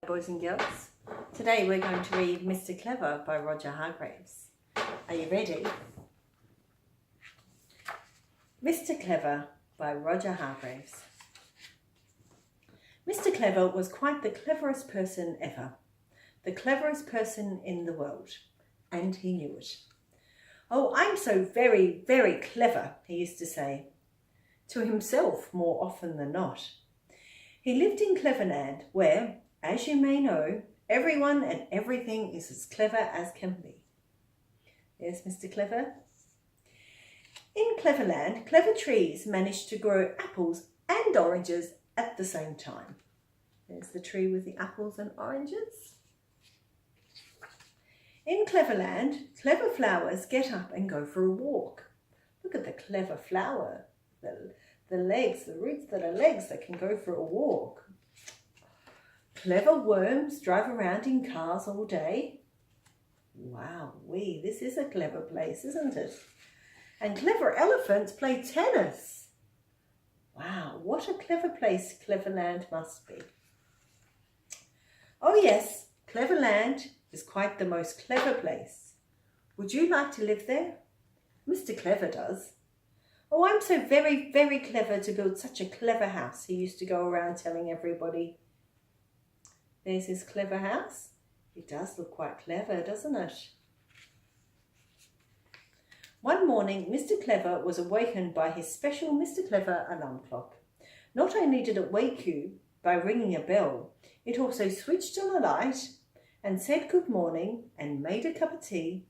Boys and girls, today we're going to read Mr. Clever by Roger Hargreaves. Are you ready? Mr. Clever by Roger Hargreaves. Mr. Clever was quite the cleverest person ever, the cleverest person in the world, and he knew it. "Oh, I'm so very, very clever," he used to say, to himself more often than not. He lived in Cleverland, where, as you may know, everyone and everything is as clever as can be. There's Mr. Clever. In Cleverland, clever trees managed to grow apples and oranges at the same time. There's the tree with the apples and oranges. In Cleverland, clever flowers get up and go for a walk. Look at the clever flower, the legs, the roots that are legs that can go for a walk. Clever worms drive around in cars all day. Wowee, this is a clever place, isn't it? And clever elephants play tennis. Wow, what a clever place Cleverland must be. Oh yes, Cleverland is quite the most clever place. Would you like to live there? Mr. Clever does. "Oh, I'm so very, very clever to build such a clever house," he used to go around telling everybody. There's his clever house. It does look quite clever, doesn't it? One morning, Mr. Clever was awakened by his special Mr. Clever alarm clock. Not only did it wake you by ringing a bell, it also switched on a light and said good morning and made a cup of tea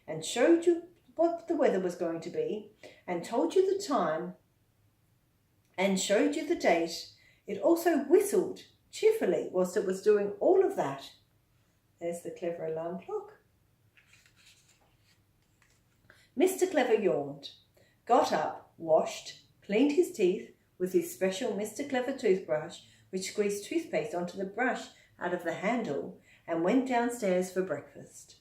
and showed you what the weather was going to be and told you the time and showed you the date. It also whistled cheerfully whilst it was doing all of that. There's the clever alarm clock. Mr. Clever yawned, got up, washed, cleaned his teeth with his special Mr. Clever toothbrush, which squeezed toothpaste onto the brush out of the handle, and went downstairs for breakfast.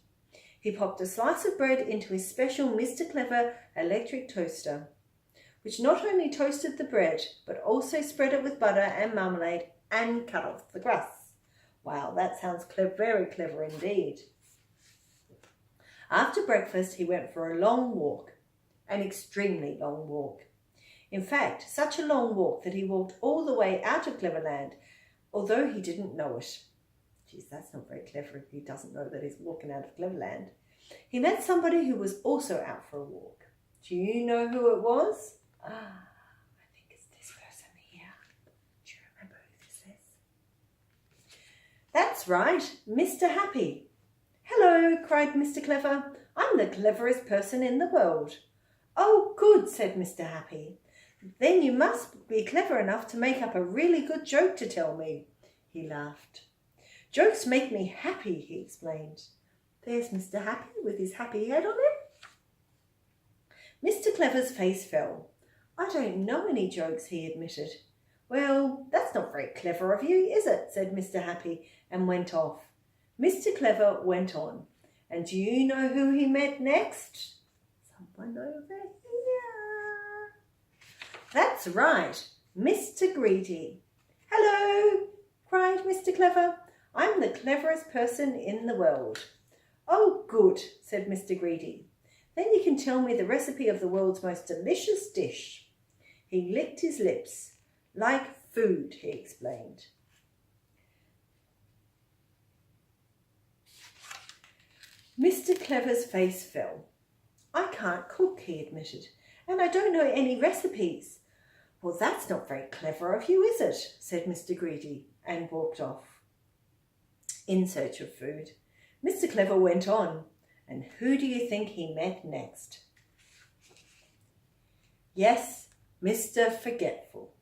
He popped a slice of bread into his special Mr. Clever electric toaster, which not only toasted the bread, but also spread it with butter and marmalade and cut off the crust. Wow, that sounds very clever indeed. After breakfast, he went for a long walk, an extremely long walk. In fact, such a long walk that he walked all the way out of Cleverland, although he didn't know it. Geez, that's not very clever if he doesn't know that he's walking out of Cleverland. He met somebody who was also out for a walk. Do you know who it was? I think it's this person here. Do you remember who this is? That's right, Mr. Happy. "Hello," cried Mr. Clever. "I'm the cleverest person in the world." "Oh, good," said Mr. Happy. "Then you must be clever enough to make up a really good joke to tell me." He laughed. "Jokes make me happy," he explained. There's Mr. Happy with his happy head on it. Mr. Clever's face fell. "I don't know any jokes," he admitted. "Well, that's not very clever of you, is it?" said Mr. Happy, and went off. Mr. Clever went on. And do you know who he met next? Someone over here. That's right, Mr. Greedy. "Hello," cried Mr. Clever. "I'm the cleverest person in the world." "Oh, good," said Mr. Greedy. "Then you can tell me the recipe of the world's most delicious dish." He licked his lips. "Like food," he explained. Mr. Clever's face fell. "I can't cook," he admitted, "and I don't know any recipes." "Well, that's not very clever of you, is it?" said Mr. Greedy, and walked off in search of food. Mr. Clever went on, and who do you think he met next? Yes, Mr. Forgetful.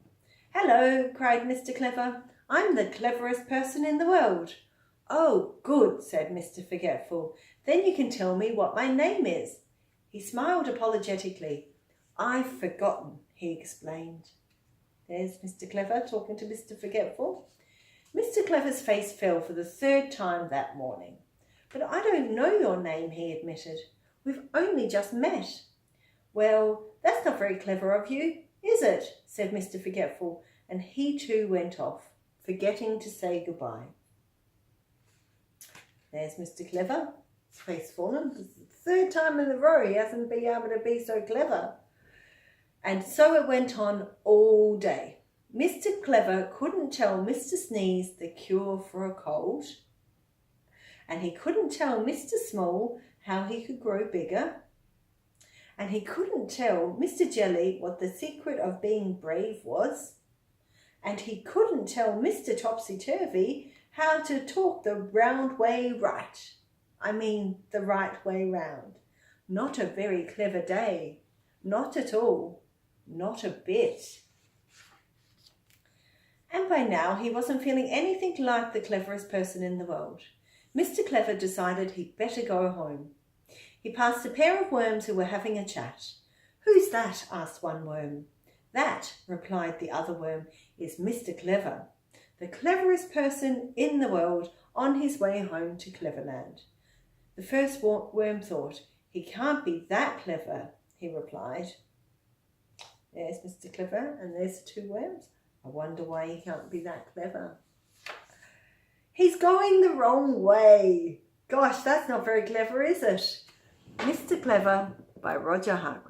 "Hello," cried Mr. Clever. "I'm the cleverest person in the world." "Oh, good," said Mr. Forgetful. "Then you can tell me what my name is." He smiled apologetically. "I've forgotten," he explained. There's Mr. Clever talking to Mr. Forgetful. Mr. Clever's face fell for the third time that morning. "But I don't know your name," he admitted. "We've only just met." "Well, that's not very clever of you, is it?" said Mr. Forgetful, and he too went off, forgetting to say goodbye. There's Mr. Clever. His face fallen. It's the third time in a row he hasn't been able to be so clever. And so it went on all day. Mr. Clever couldn't tell Mr. Sneeze the cure for a cold. And he couldn't tell Mr. Small how he could grow bigger. And he couldn't tell Mr. Jelly what the secret of being brave was. And he couldn't tell Mr. Topsy-Turvy how to talk the round way right. I mean, the right way round. Not a very clever day. Not at all. Not a bit. And by now he wasn't feeling anything like the cleverest person in the world. Mr. Clever decided he'd better go home. He passed a pair of worms who were having a chat. "Who's that?" asked one worm. "That," replied the other worm, "is Mr. Clever, the cleverest person in the world on his way home to Cleverland." The first worm thought, "He can't be that clever," he replied. There's Mr. Clever, and there's the two worms. I wonder why he can't be that clever. He's going the wrong way. Gosh, that's not very clever, is it? Mr. Clever by Roger Hargreaves.